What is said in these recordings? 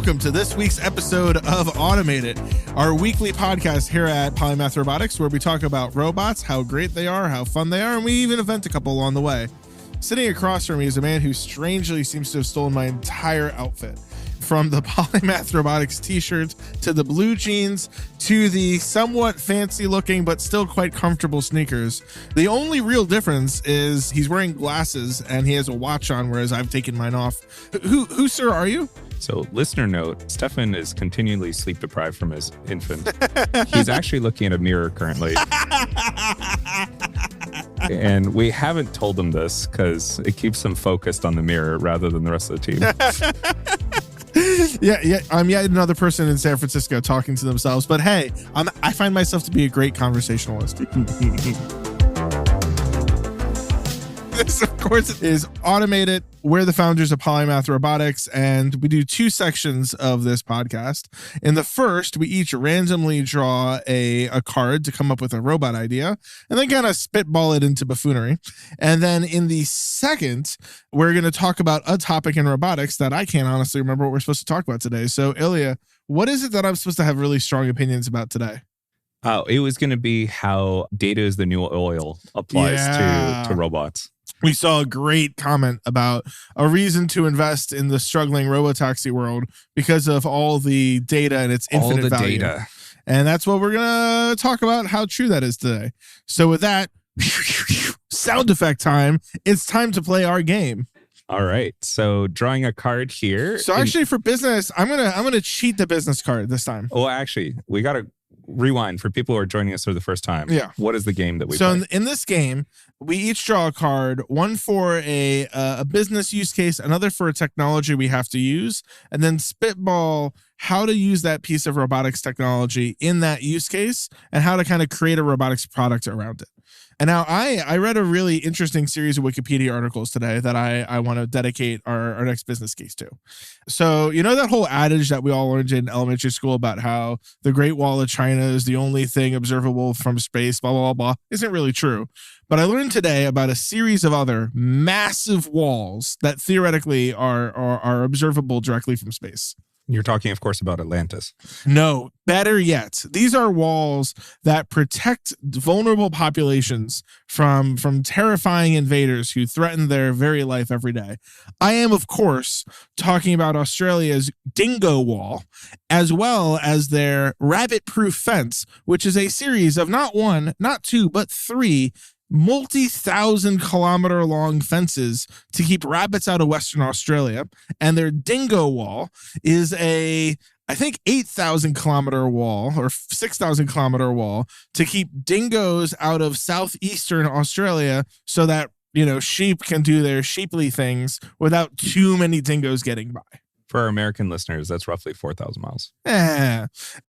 welcome to this week's episode of Automate It, our weekly podcast here at Polymath Robotics, where we talk about robots, how great they are, how fun they are, and we even invent a couple along the way. Sitting across from me is a man who strangely seems to have stolen my entire outfit. From the Polymath Robotics t-shirt to the blue jeans to the somewhat fancy looking but still quite comfortable sneakers. The only real difference is he's wearing glasses and he has a watch on, whereas I've taken mine off. Who sir, are you? So, listener note, Stefan is continually sleep deprived from his infant. He's actually looking at a mirror currently. And we haven't told him this because it keeps him focused on the mirror rather than the rest of the team. Yeah. I'm yet another person in San Francisco talking to themselves. But hey, I find myself to be a great conversationalist. This, of course, is Automate It. We're the founders of Polymath Robotics, and we do two sections of this podcast. In the first, we each randomly draw a card to come up with a robot idea, and then kind of spitball it into buffoonery. And then in the second, we're going to talk about a topic in robotics that I can't honestly remember what we're supposed to talk about today. So, Ilia, what is it that I'm supposed to have really strong opinions about today? It was going to be how data is the new oil applies to robots. We saw a great comment about a reason to invest in the struggling robotaxi world because of all the data and its infinite value. Data. And that's what we're going to talk about, how true that is today. So with that, sound effect time. It's time to play our game. All right. So drawing a card here. So actually for business, I'm going to cheat the business card this time. Well, actually, we got to rewind for people who are joining us for the first time. Yeah. What is the game that we play? So in this game, we each draw a card, one for a business use case, another for a technology we have to use, and then spitball how to use that piece of robotics technology in that use case and how to kind of create a robotics product around it. And now I read a really interesting series of Wikipedia articles today that I want to dedicate our next business case to. So, you know that whole adage that we all learned in elementary school about how the Great Wall of China is the only thing observable from space, blah, blah, blah, blah, isn't really true. But I learned today about a series of other massive walls that theoretically are observable directly from space. You're talking, of course, about Atlantis. No, better yet, these are walls that protect vulnerable populations from terrifying invaders who threaten their very life every day. I am, of course, talking about Australia's Dingo Wall, as well as their rabbit-proof fence, which is a series of not one, not two, but three multi-thousand-kilometer long fences to keep rabbits out of Western Australia. And their Dingo Wall is I think 8,000-kilometer wall or 6,000-kilometer wall to keep dingoes out of southeastern Australia so that, sheep can do their sheeply things without too many dingoes getting by. For our American listeners, that's roughly 4,000 miles.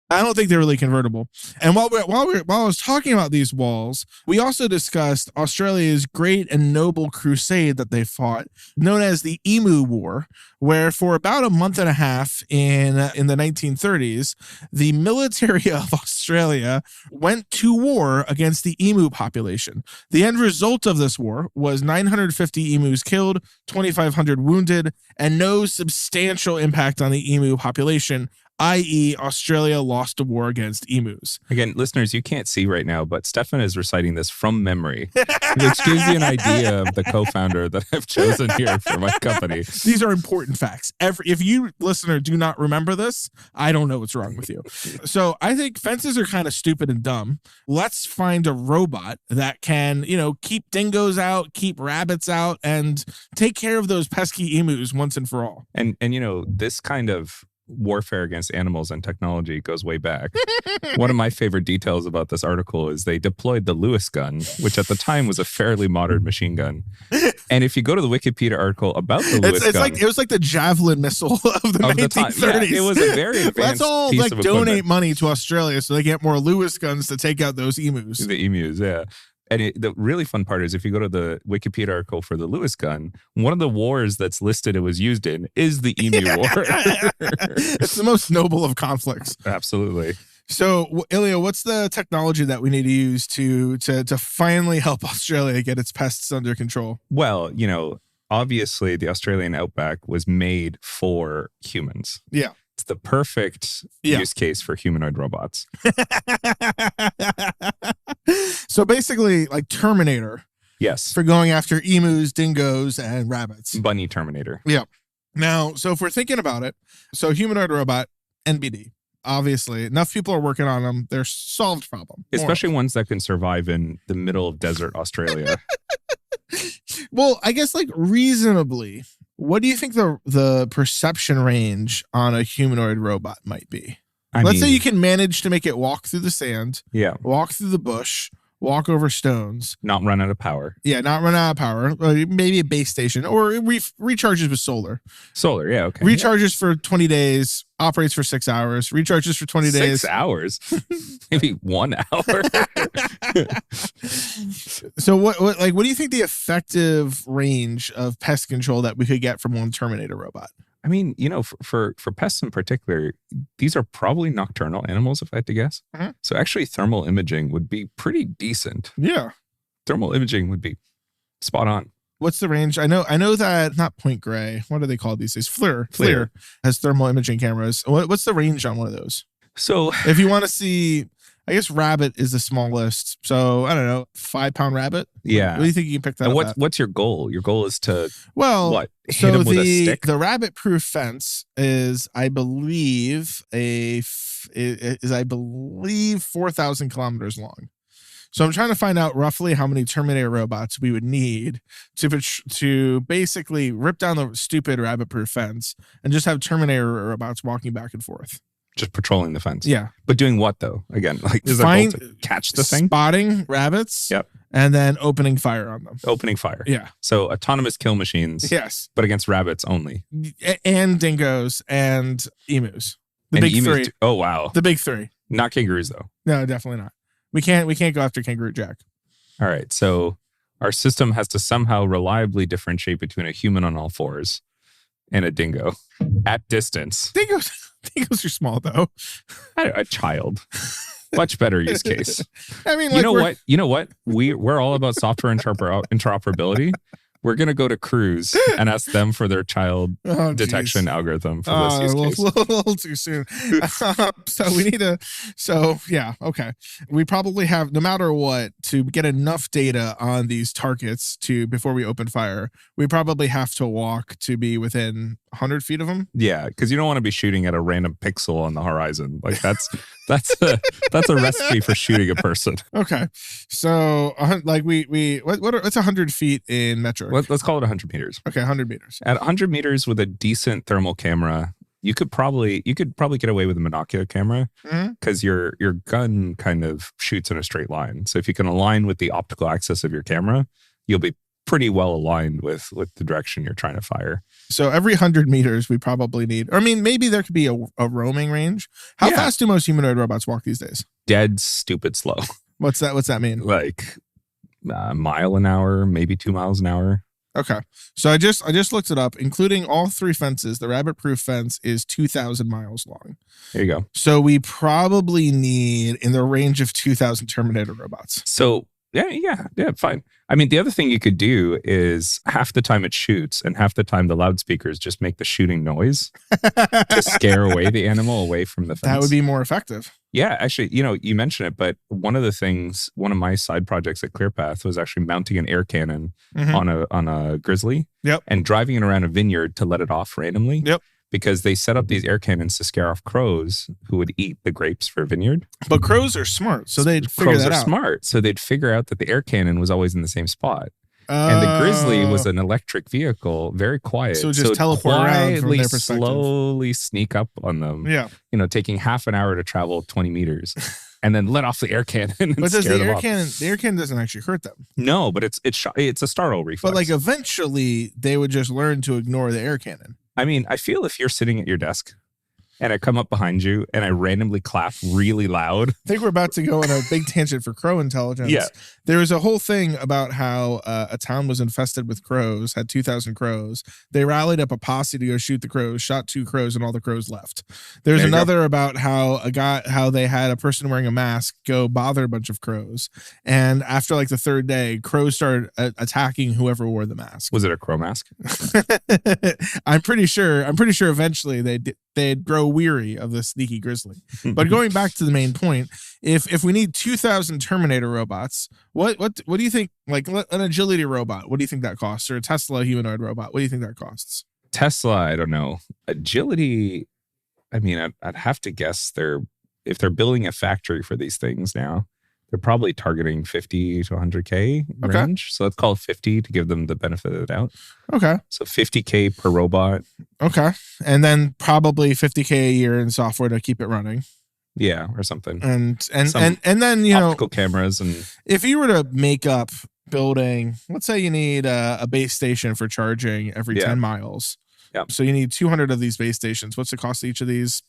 I don't think they're really convertible. And while I was talking about these walls, we also discussed Australia's great and noble crusade that they fought, known as the Emu War, where for about a month and a half in the 1930s, the military of Australia went to war against the emu population. The end result of this war was 950 emus killed, 2,500 wounded, and no substantial impact on the emu population, i.e. Australia lost a war against emus. Again, listeners, you can't see right now, but Stefan is reciting this from memory, which gives you an idea of the co-founder that I've chosen here for my company. These are important facts. If you, listener, do not remember this, I don't know what's wrong with you. So I think fences are kind of stupid and dumb. Let's find a robot that can, keep dingoes out, keep rabbits out, and take care of those pesky emus once and for all. And this kind of warfare against animals and technology goes way back. One of my favorite details about this article is they deployed the Lewis gun, which at the time was a fairly modern machine gun. And if you go to the Wikipedia article about the Lewis gun, it was like the Javelin missile of the 1930s. Yeah, it was a very advanced Let's all piece of donate equipment. money to Australia so they get more Lewis guns to take out those emus. The emus, yeah. And the really fun part is if you go to the Wikipedia article for the Lewis gun, one of the wars that's listed it was used in is the Emu War. It's the most noble of conflicts. Absolutely. So, Ilia, what's the technology that we need to use to finally help Australia get its pests under control? Well, obviously the Australian outback was made for humans. Yeah. It's the perfect use case for humanoid robots. So basically, like Terminator. Yes. For going after emus, dingoes, and rabbits. Bunny Terminator. Yeah. Now, so if we're thinking about it, so humanoid robot, NBD. Obviously, enough people are working on them. They're solved problem. Especially ones that can survive in the middle of desert Australia. Well, I guess like reasonably, what do you think the perception range on a humanoid robot might be? Let's say you can manage to make it walk through the sand, walk through the bush, walk over stones. Not run out of power. Yeah, not run out of power. Maybe a base station, or it recharges with solar. Solar, yeah, okay. Recharges for 20 days, operates for 6 hours, recharges for 20 days. 6 hours? Maybe 1 hour? So what do you think the effective range of pest control that we could get from one Terminator robot? I mean, you know, for pests in particular, these are probably nocturnal animals, if I had to guess. Mm-hmm. So actually thermal imaging would be pretty decent. Yeah. Thermal imaging would be spot on. What's the range? I know that, not Point Grey. What are they called these days? FLIR has thermal imaging cameras. What's the range on one of those? So if you want to see, I guess rabbit is the smallest. So I don't know, 5-pound rabbit. Yeah. What do you think you can pick that up at? What's your goal? Your goal is to hit so him with a stick? The rabbit proof fence is, I believe, 4,000 kilometers long. So I'm trying to find out roughly how many Terminator robots we would need to basically rip down the stupid rabbit proof fence and just have Terminator robots walking back and forth. Just patrolling the fence. Yeah. But doing what, though? Again, like, is their goal to catch the thing? Spotting rabbits. Yep. And then opening fire on them. Opening fire. Yeah. So autonomous kill machines. Yes. But against rabbits only. And dingoes and emus. The big three. Oh, wow. The big three. Not kangaroos, though. No, definitely not. We can't go after Kangaroo Jack. All right. So our system has to somehow reliably differentiate between a human on all fours and a dingo at distance. Dingoes are small, though. A child. Much better use case. I mean, you know what? We're all about software interoperability. We're going to go to Cruise and ask them for their child detection algorithm for this use case. A little too soon. Okay. We probably have, no matter what, to get enough data on these targets before we open fire, we probably have to walk to be within 100 feet of them. Yeah, because you don't want to be shooting at a random pixel on the horizon. Like that's a recipe for shooting a person. Okay. So what's 100 feet in metric? Let's call it 100 meters. Okay, 100 meters. At 100 meters with a decent thermal camera, you could probably get away with a monocular camera because your gun kind of shoots in a straight line. So if you can align with the optical axis of your camera, you'll be pretty well aligned with the direction you're trying to fire. So every 100 meters we probably need, I mean, maybe there could be a roaming range. How fast do most humanoid robots walk these days? Dead stupid slow. What's that mean? Like a mile an hour, maybe 2 miles an hour. Okay. So I just looked it up, including all three fences. The rabbit proof fence is 2,000 miles long. There you go. So we probably need in the range of 2,000 Terminator robots. So yeah, fine. I mean, the other thing you could do is half the time it shoots and half the time the loudspeakers just make the shooting noise to scare away the animal away from the fence. That would be more effective. Yeah, actually, you mentioned it, but one of my side projects at ClearPath was actually mounting an air cannon on a grizzly and driving it around a vineyard to let it off randomly. Yep. Because they set up these air cannons to scare off crows who would eat the grapes for a vineyard. But crows are smart, so they'd figure that out. Crows are smart, so they'd figure out that the air cannon was always in the same spot. And the grizzly was an electric vehicle, very quiet. So just teleport around from their perspective. Slowly sneak up on them. Yeah. Taking half an hour to travel 20 meters. And then let off the air cannon and scare them off. The air cannon doesn't actually hurt them. No, but it's a startle reflex. But eventually they would just learn to ignore the air cannon. I mean, I feel if you're sitting at your desk and I come up behind you and I randomly clap really loud. I think we're about to go on a big tangent for crow intelligence. Yeah. There was a whole thing about how a town was infested with crows, had 2,000 crows. They rallied up a posse to go shoot the crows, shot 2 crows, and all the crows left. There's another about how they had a person wearing a mask go bother a bunch of crows, and after like the 3rd day, crows started attacking whoever wore the mask. Was it a crow mask? I'm pretty sure eventually they'd grow weary of the sneaky grizzly. But going back to the main point, if we need 2,000 Terminator robots, what do you think, like an agility robot, what do you think that costs? Or a Tesla humanoid robot, what do you think that costs? Tesla, I don't know. Agility, I mean, I'd have to guess if they're building a factory for these things now, they're probably targeting 50 to 100K range. So let's call it 50 to give them the benefit of the doubt. Okay. So 50K per robot. Okay. And then probably 50K a year in software to keep it running. Yeah, or something. And then, you know, optical cameras. And if you were to make up building, let's say you need a base station for charging every 10 miles. Yeah. So you need 200 of these base stations. What's the cost of each of these?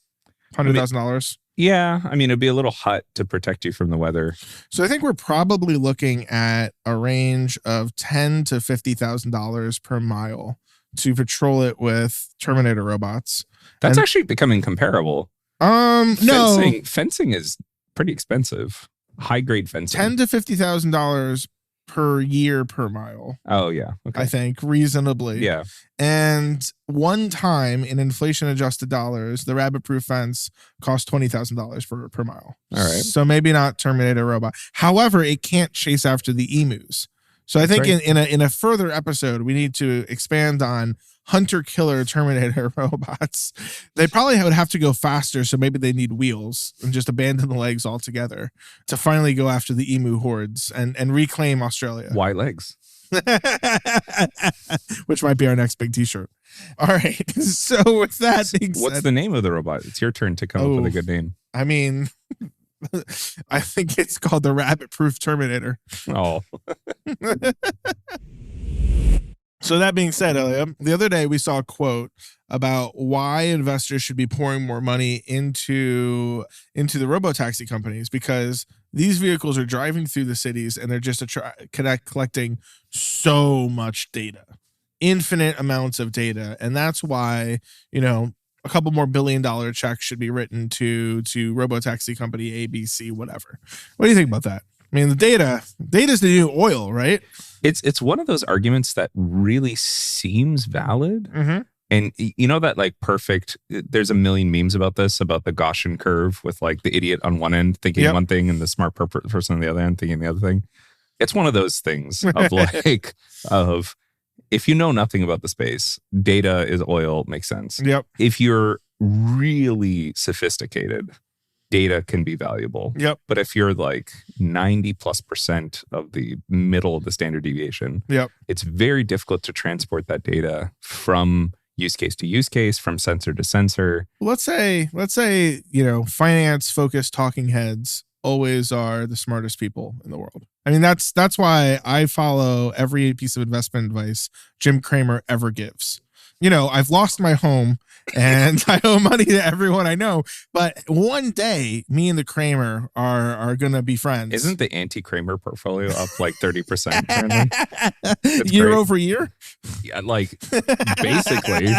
$100,000? Yeah. I mean, it'd be a little hut to protect you from the weather. So I think we're probably looking at a range of $10,000 to $50,000 per mile to patrol it with Terminator robots. That's actually becoming comparable. No. Fencing is pretty expensive. High grade fencing. $10,000 to $50,000 per year per mile. Oh yeah. Okay. I think reasonably. Yeah. And one time in inflation adjusted dollars, the rabbit proof fence cost $20,000 per mile. All right. So maybe not Terminator robot. However, it can't chase after the emus. So I think in a further episode, we need to expand on hunter killer Terminator robots. They probably would have to go faster, so maybe they need wheels and just abandon the legs altogether to finally go after the emu hordes and reclaim Australia. Why legs? Which might be our next big t-shirt. All right. So with that being said, what's the name of the robot? It's your turn to come up with a good name. I mean, I think it's called the rabbit proof Terminator. Oh. So that being said, Ilia, the other day we saw a quote about why investors should be pouring more money into the robotaxi companies, because these vehicles are driving through the cities and they're just collecting so much data, infinite amounts of data. And that's why, you know, a couple more $1 billion checks should be written to robotaxi company ABC, whatever. What do you think about that? I mean, the data's the new oil, right? It's one of those arguments that really seems valid. Mm-hmm. And you know that like there's a million memes about this, about the Gaussian curve with like the idiot on one end thinking one thing and the smart person on the other end thinking the other thing. It's one of those things of like, of if you know nothing about the space, data is oil, makes sense. Yep. If you're really sophisticated, data can be valuable. Yep. But if you're like 90+% of the middle of the standard deviation, it's very difficult to transport that data from use case to use case, from sensor to sensor. Let's say, you know, finance focused talking heads always are the smartest people in the world. I mean, that's why I follow every piece of investment advice Jim Cramer ever gives. You know, I've lost my home and I owe money to everyone I know. But one day, me and the Cramer are going to be friends. Isn't the anti-Cramer portfolio up like 30% currently? Year over year? Yeah, like basically.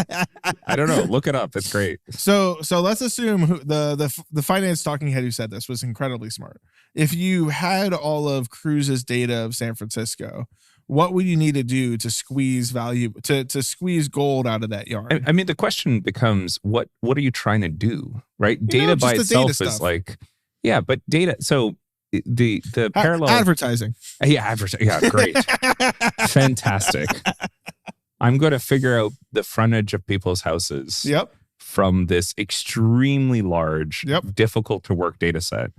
I don't know. Look it up. It's great. So let's assume the finance talking head who said this was incredibly smart. If you had all of Cruise's data of San Francisco, what would you need to do to squeeze value, to squeeze gold out of that yarn? I mean, the question becomes, what are you trying to do, right? Data by itself is like, yeah, but data. So the parallel advertising. Yeah, yeah, great, fantastic. I'm going to figure out the frontage of people's houses. Yep. From this extremely large, difficult to work data set,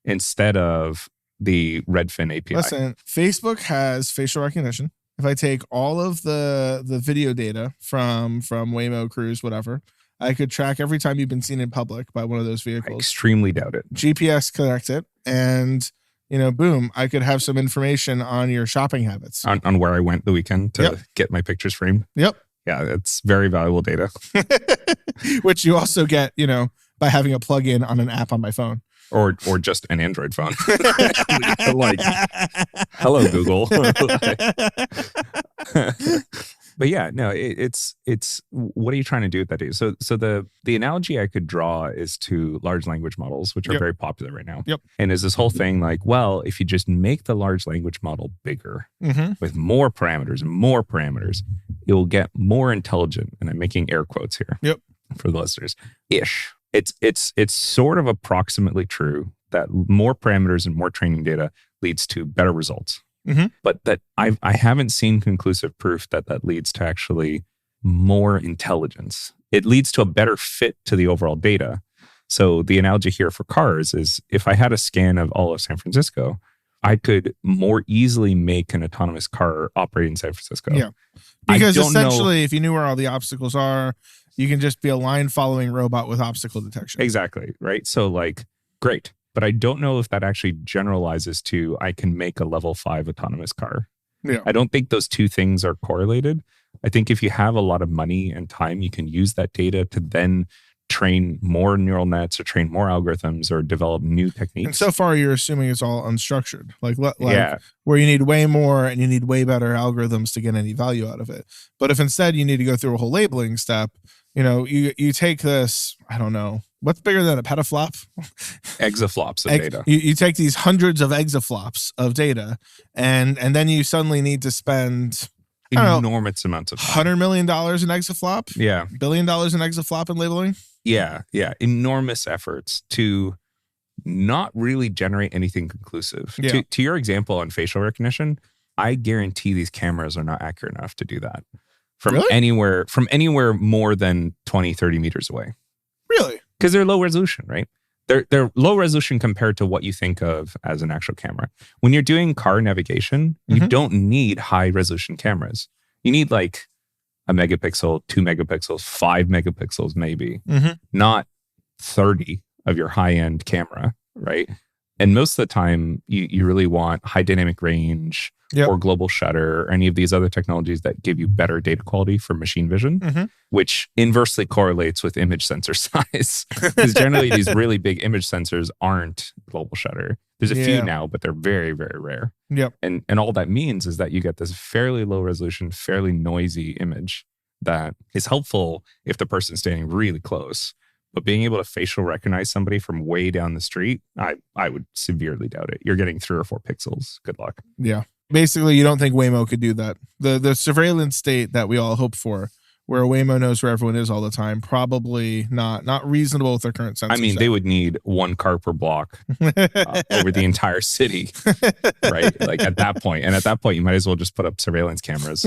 instead of the Redfin API. Listen, Facebook has facial recognition. If I take all of the video data from Waymo, Cruise, whatever, I could track every time you've been seen in public by one of those vehicles. I extremely doubt it. GPS connect it, and you know, boom, I could have some information on your shopping habits. On where I went the weekend to get my pictures framed. Yep. Yeah, it's very valuable data. Which you also get, you know, by having a plug-in on an app on my phone. or just an Android phone. Like, hello, Google. But yeah, no, it's what are you trying to do with that data? So the analogy I could draw is to large language models, which are very popular right now. Yep. And is this whole thing like, well, if you just make the large language model bigger with more parameters, it will get more intelligent. And I'm making air quotes here. Yep. For the listeners, ish. It's sort of approximately true that more parameters and more training data leads to better results. But that I haven't seen conclusive proof that leads to actually more intelligence. It leads to a better fit to the overall data. So the analogy here for cars is if I had a scan of all of San Francisco, I could more easily make an autonomous car operate in San Francisco. Yeah. Because essentially, if you knew where all the obstacles are, you can just be a line following robot with obstacle detection. Exactly. Right. So like, great. But I don't know if that actually generalizes to I can make a level 5 autonomous car. Yeah. I don't think those two things are correlated. I think if you have a lot of money and time, you can use that data to then train more neural nets or train more algorithms or develop new techniques. And so far, you're assuming it's all unstructured, like where you need way more and you need way better algorithms to get any value out of it. But if instead you need to go through a whole labeling step, you take this, I don't know, what's bigger than a petaflop? Exaflops of data. You take these hundreds of exaflops of data, and then you suddenly need to spend enormous amounts of time. $100 million in exaflop. Yeah. $1 billion in exaflop and labeling. Yeah. Enormous efforts to not really generate anything conclusive. Yeah. To your example on facial recognition, I guarantee these cameras are not accurate enough to do that. From anywhere more than 20, 30 meters away. Really? Because they're low resolution, right? They're low resolution compared to what you think of as an actual camera. When you're doing car navigation, you don't need high resolution cameras. You need like a megapixel, 2 megapixels, 5 megapixels, maybe, not 30 of your high end camera, right? And most of the time, you really want high dynamic range or global shutter or any of these other technologies that give you better data quality for machine vision, which inversely correlates with image sensor size. Because generally, these really big image sensors aren't global shutter. There's a few now, but they're very, very rare. Yep. And all that means is that you get this fairly low resolution, fairly noisy image that is helpful if the person's standing really close. But being able to facial recognize somebody from way down the street, I would severely doubt it. You're getting 3 or 4 pixels. Good luck. Yeah. Basically, you don't think Waymo could do that. The surveillance state that we all hope for, where Waymo knows where everyone is all the time, probably not reasonable with their current sensor. I mean, they would need 1 car per block over the entire city, right? Like at that point. And at that point, you might as well just put up surveillance cameras.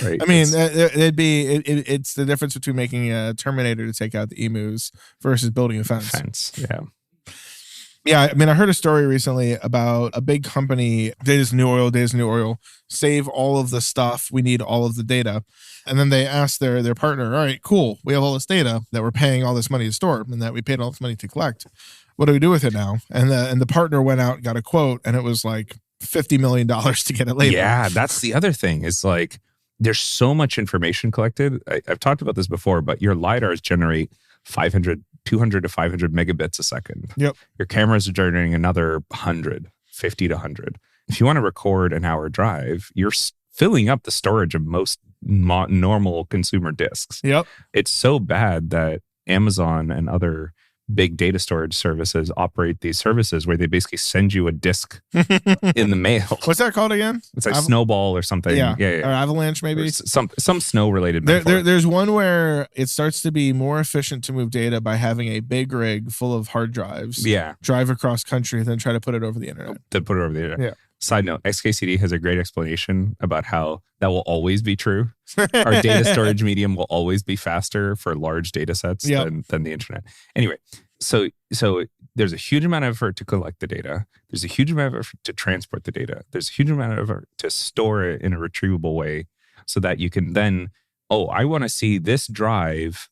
Right? I mean, it's the difference between making a Terminator to take out the emus versus building a fence. Yeah. Yeah, I mean, I heard a story recently about a big company, Data's New Oil, save all of the stuff. We need all of the data. And then they asked their partner, all right, cool. We have all this data that we're paying all this money to store and that we paid all this money to collect. What do we do with it now? And the partner went out and got a quote, and it was like $50 million to get it labeled. Yeah, that's the other thing. Is like there's so much information collected. I've talked about this before, but your LiDARs generate 200 to 500 megabits a second. Yep. Your cameras are generating another 50 to 100. If you want to record an hour drive, you're filling up the storage of most normal consumer disks. Yep. It's so bad that Amazon and other big data storage services operate these services where they basically send you a disk in the mail. What's that called again? It's like Snowball or something. Yeah. Or Avalanche, maybe. Or some snow related. There's one where it starts to be more efficient to move data by having a big rig full of hard drives. Yeah. Drive across country and then try to put it over the internet. Yeah. Side note, XKCD has a great explanation about how that will always be true. Our data storage medium will always be faster for large data sets than the internet. Anyway, so there's a huge amount of effort to collect the data. There's a huge amount of effort to transport the data. There's a huge amount of effort to store it in a retrievable way so that you can then, I want to see this drive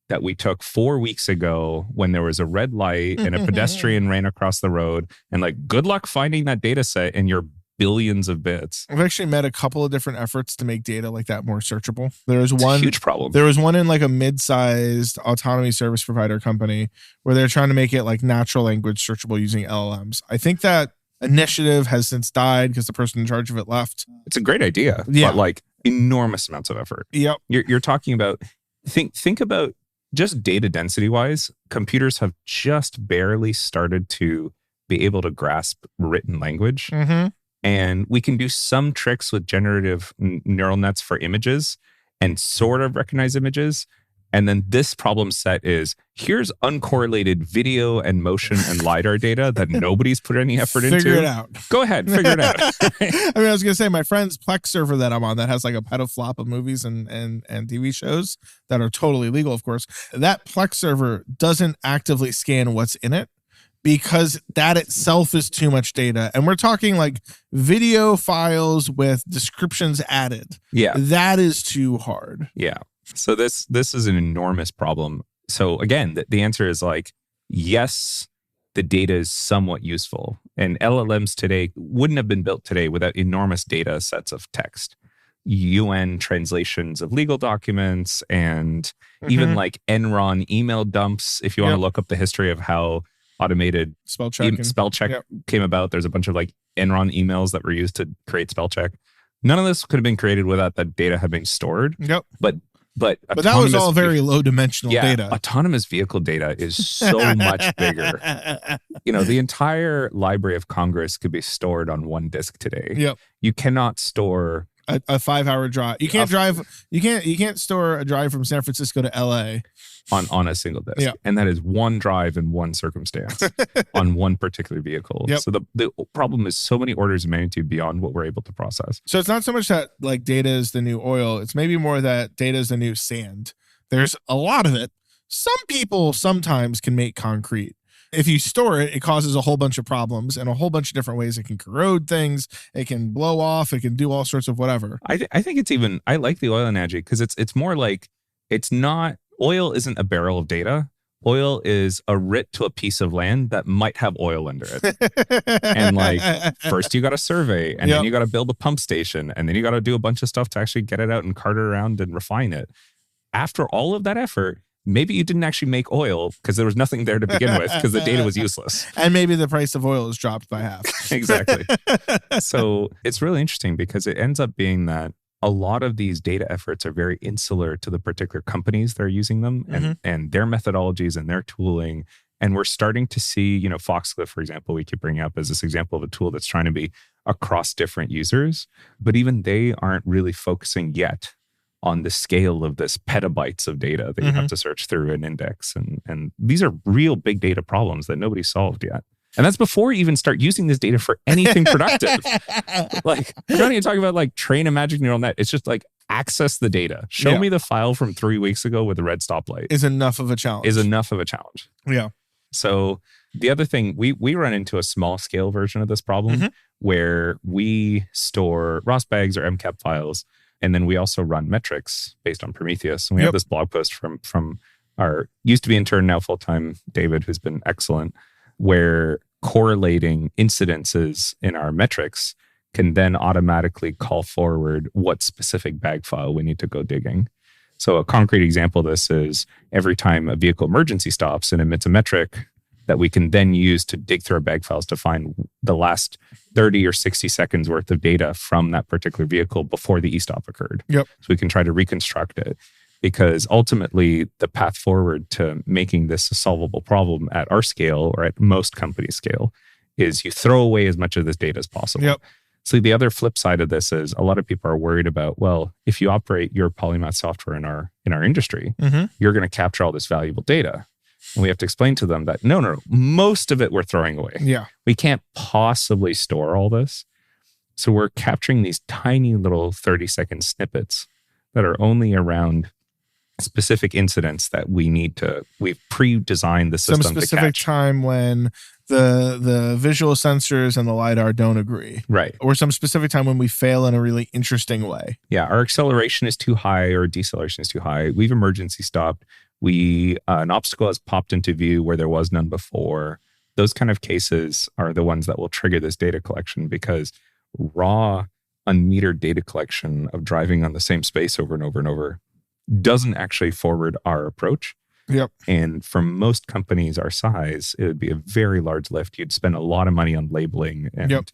that we took 4 weeks ago when there was a red light and a pedestrian ran across the road, and like, good luck finding that data set in your billions of bits. I've actually met a couple of different efforts to make data like that more searchable. There was It's one a huge problem. There was one in like a mid-sized autonomy service provider company where they're trying to make it like natural language searchable using LLMs. I think that initiative has since died because the person in charge of it left. It's a great idea, but like enormous amounts of effort. Yep. You're talking about, think about just data density wise, computers have just barely started to be able to grasp written language. Mm-hmm. And we can do some tricks with generative neural nets for images and sort of recognize images. And then this problem set is, here's uncorrelated video and motion and LiDAR data that nobody's put any effort into. Figure it out. Go ahead, figure it out. I mean, I was going to say, my friend's Plex server that I'm on that has like a petaflop of movies and TV shows that are totally legal, of course. That Plex server doesn't actively scan what's in it because that itself is too much data. And we're talking like video files with descriptions added. Yeah. That is too hard. Yeah. So this is an enormous problem. So again, the answer is like, yes, the data is somewhat useful. And LLMs today wouldn't have been built today without enormous data sets of text, UN translations of legal documents, and even like Enron email dumps. If you want to look up the history of how automated spell check came about, there's a bunch of like Enron emails that were used to create spell check. None of this could have been created without that data had been stored. Yep. But that was all very low dimensional data. Autonomous vehicle data is so much bigger. The entire Library of Congress could be stored on one disk today. Yep. You cannot store a 5-hour drive. You can't drive. You can't store a drive from San Francisco to LA on a single disk. Yeah. And that is one drive in one circumstance on one particular vehicle. Yep. So the problem is so many orders of magnitude beyond what we're able to process. So it's not so much that like data is the new oil. It's maybe more that data is the new sand. There's a lot of it. Some people sometimes can make concrete. If you store it, it causes a whole bunch of problems and a whole bunch of different ways. It can corrode things. It can blow off. It can do all sorts of whatever. I think it's even, I like the oil analogy because it's more like, it's not, oil isn't a barrel of data. Oil is a writ to a piece of land that might have oil under it. And like, first you got to survey, and then you got to build a pump station, and then you got to do a bunch of stuff to actually get it out and cart it around and refine it. After all of that effort, maybe you didn't actually make oil because there was nothing there to begin with because the data was useless. And maybe the price of oil is dropped by half. Exactly. So it's really interesting because it ends up being that a lot of these data efforts are very insular to the particular companies that are using them and their methodologies and their tooling. And we're starting to see, Foxcliffe, for example, we keep bringing up as this example of a tool that's trying to be across different users, but even they aren't really focusing yet on the scale of this petabytes of data that you have to search through and index. And these are real big data problems that nobody's solved yet. And that's before you even start using this data for anything productive. Like, we're not even talking about like train a magic neural net. It's just like access the data. Show me the file from 3 weeks ago with a red stoplight. Is enough of a challenge. Yeah. So the other thing, we run into a small scale version of this problem where we store ROS bags or MCAP files. And then we also run metrics based on Prometheus. And we have this blog post from our used to be intern, now full-time David, who's been excellent, where correlating incidences in our metrics can then automatically call forward what specific bag file we need to go digging. So a concrete example of this is every time a vehicle emergency stops and emits a metric that we can then use to dig through our bag files to find the last 30 or 60 seconds worth of data from that particular vehicle before the e-stop occurred. Yep. So we can try to reconstruct it, because ultimately the path forward to making this a solvable problem at our scale or at most company scale is you throw away as much of this data as possible. Yep. So the other flip side of this is a lot of people are worried about, well, if you operate your polymath software in our industry, you're going to capture all this valuable data. And we have to explain to them that no, most of it we're throwing away. Yeah. We can't possibly store all this. So we're capturing these tiny little 30-second snippets that are only around specific incidents that we've pre-designed the system to catch. Some specific time when the visual sensors and the LiDAR don't agree. Right. Or some specific time when we fail in a really interesting way. Yeah. Our acceleration is too high or deceleration is too high. We've emergency stopped. An obstacle has popped into view where there was none before. Those kind of cases are the ones that will trigger this data collection, because raw, unmetered data collection of driving on the same space over and over and over doesn't actually forward our approach. Yep. And for most companies our size, it would be a very large lift. You'd spend a lot of money on labeling and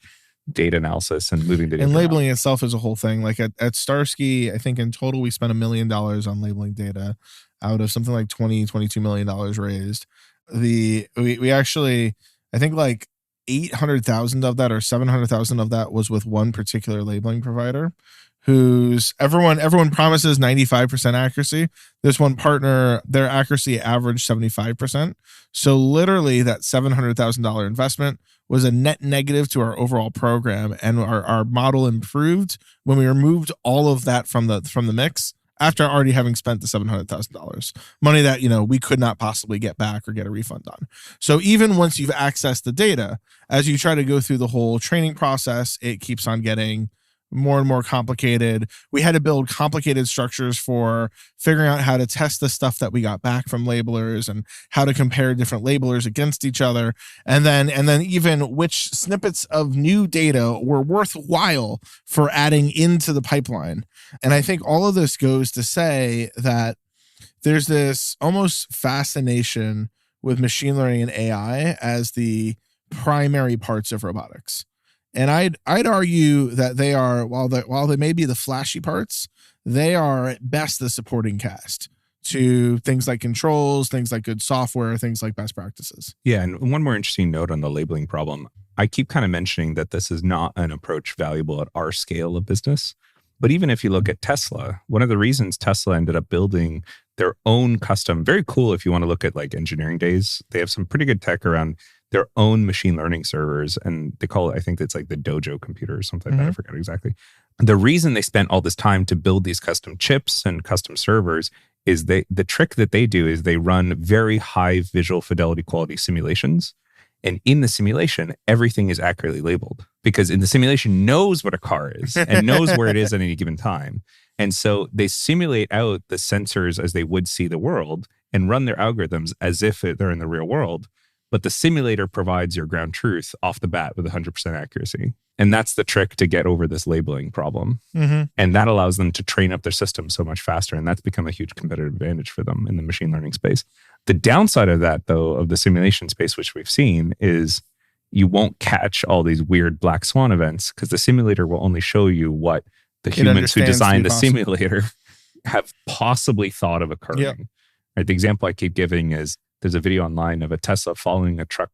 data analysis and moving data. And labeling itself is a whole thing. Like at Starsky, I think in total we spent $1 million on labeling data out of something like $22 million raised. We actually, I think like 800,000 of that or 700,000 of that was with one particular labeling provider who's everyone promises 95% accuracy. This one partner, their accuracy averaged 75%. So literally that $700,000 investment was a net negative to our overall program, and our model improved when we removed all of that from the mix after already having spent the $700,000 money that, we could not possibly get back or get a refund on. So even once you've accessed the data, as you try to go through the whole training process, it keeps on getting more and more complicated. We had to build complicated structures for figuring out how to test the stuff that we got back from labelers and how to compare different labelers against each other. And then even which snippets of new data were worthwhile for adding into the pipeline. And I think all of this goes to say that there's this almost fascination with machine learning and AI as the primary parts of robotics. And I'd argue that they are, while they may be the flashy parts, they are at best the supporting cast to things like controls, things like good software, things like best practices. Yeah, and one more interesting note on the labeling problem. I keep kind of mentioning that this is not an approach valuable at our scale of business. But even if you look at Tesla, one of the reasons Tesla ended up building their own custom, very cool if you want to look at like engineering days, they have some pretty good tech around their own machine learning servers, and they call it, I think it's like the Dojo computer or something like that. I forget exactly. The reason they spent all this time to build these custom chips and custom servers is the trick that they do is they run very high visual fidelity quality simulations. And in the simulation, everything is accurately labeled because in the simulation knows what a car is and knows where it is at any given time. And so they simulate out the sensors as they would see the world and run their algorithms as if they're in the real world. But the simulator provides your ground truth off the bat with 100% accuracy. And that's the trick to get over this labeling problem. And that allows them to train up their system so much faster. And that's become a huge competitive advantage for them in the machine learning space. The downside of that, though, of the simulation space, which we've seen, is you won't catch all these weird black swan events because the simulator will only show you what the humans who designed the simulator have possibly thought of occurring. Right? The example I keep giving is there's a video online of a Tesla following a truck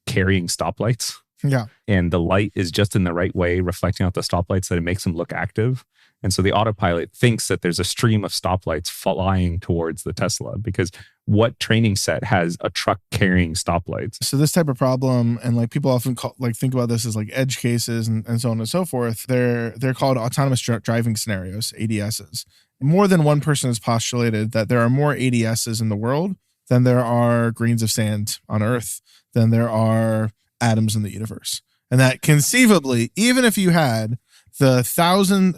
carrying stoplights. Yeah. And the light is just in the right way, reflecting out the stoplights that it makes them look active. And so the autopilot thinks that there's a stream of stoplights flying towards the Tesla because what training set has a truck carrying stoplights? So this type of problem, and like people often think about this as like edge cases and so on and so forth. They're called autonomous driving scenarios, ADSs. More than one person has postulated that there are more ADSs in the world than there are grains of sand on Earth, than there are atoms in the universe. And that conceivably, even if you had the thousand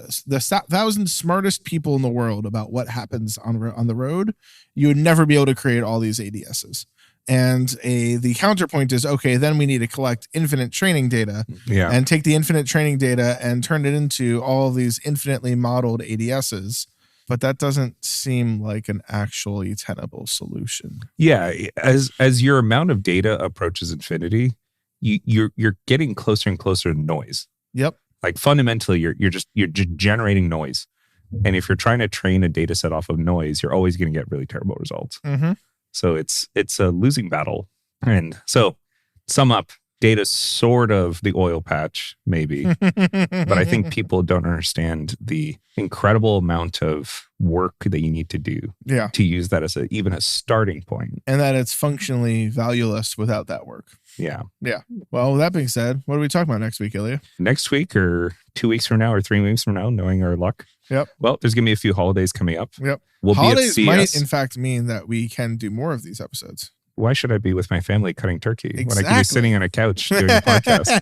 smartest people in the world about what happens on the road, you would never be able to create all these ADSs. And the counterpoint is, okay, then we need to collect infinite training data and take the infinite training data and turn it into all of these infinitely modeled ADSs. But that doesn't seem like an actually tenable solution. Yeah, as your amount of data approaches infinity, you're getting closer and closer to noise. Yep. Like fundamentally, you're just generating noise, and if you're trying to train a data set off of noise, you're always going to get really terrible results. So it's a losing battle. And so, sum up. Data's sort of the oil patch, maybe. But I think people don't understand the incredible amount of work that you need to do to use that as even a starting point. And that it's functionally valueless without that work. Yeah. Yeah. Well, with that being said, what are we talking about next week, Ilia? Next week or 2 weeks from now or 3 weeks from now, knowing our luck. Yep. Well, there's going to be a few holidays coming up. Yep. Holidays might, in fact, mean that we can do more of these episodes. Why should I be with my family cutting turkey when I can be sitting on a couch doing a podcast?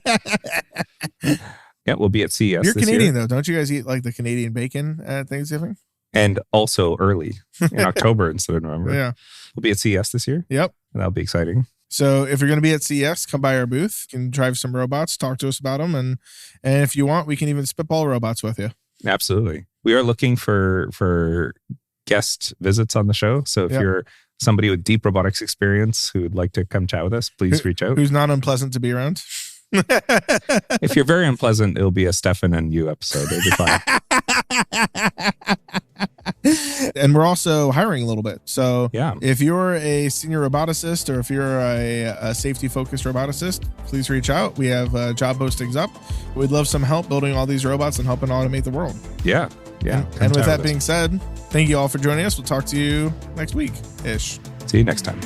Yeah, we'll be at CES. You're this Canadian, year. though. Don't you guys eat like the Canadian bacon at Thanksgiving? And also early in October instead of November. Yeah. We'll be at CES this year. Yep. And that'll be exciting. So if you're going to be at CES, come by our booth. You can drive some robots, talk to us about them. And if you want, we can even spitball robots with you. Absolutely. We are looking for guest visits on the show. So if you're somebody with deep robotics experience who would like to come chat with us, please reach out. Who's not unpleasant to be around. If you're very unpleasant, it'll be a Stefan and you episode. It'll be fine. And we're also hiring a little bit. So yeah, if you're a senior roboticist or if you're a safety-focused roboticist, please reach out. We have job postings up. We'd love some help building all these robots and helping automate the world. Yeah. And with that being said, thank you all for joining us. We'll talk to you next week-ish. See you next time.